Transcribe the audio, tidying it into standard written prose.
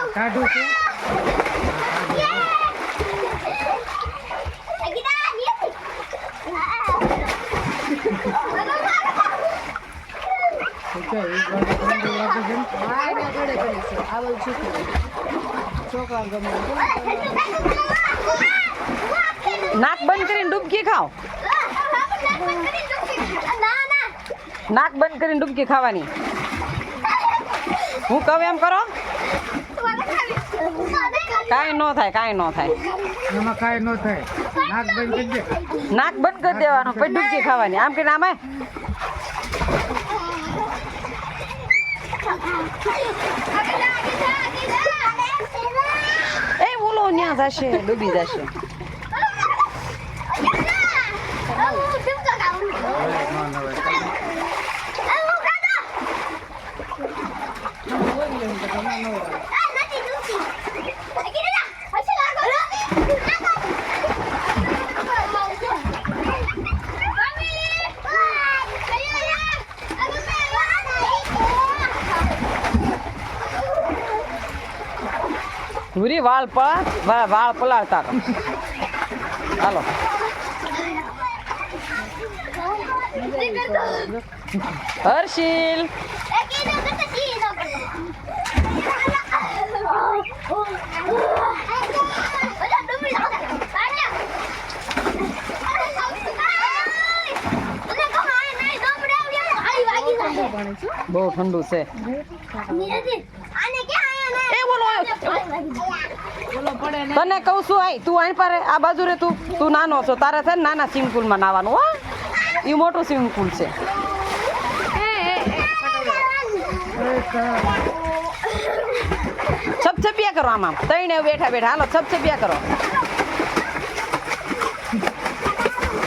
કાઢું છું નાક બંધ કરીને ડૂબકી ખાઓ નાક બંધ કરીને ડૂબકી ખાવાની હું કહું એમ કરો કાંઈ ન થાય કાંઈ ન થાય એમાં કાંઈ ન થાય નાક બંધ કરી દે નાક બંધ કરી દેવાનું પછી ડૂબકી ખાવાની આમ કે આમાં એ બોલો ન્યા જશે ડૂબી જશે ભૂરી વાળ પલાળતા કરો હાલો હર્ષિલ બહુ ઠંડુ છે એ બોલો તને કહું છું આઈ તું આઈ પારે આ બાજુ રે તું નાનો છો તારે છે ને નાના સ્વિમિંગ પુલમાં નાવાનું હો એ મોટું સ્વિમિંગ પુલ છે છપછપિયા કરો આમ ત્રણે બેઠા બેઠા હાલો છપછપિયા કરો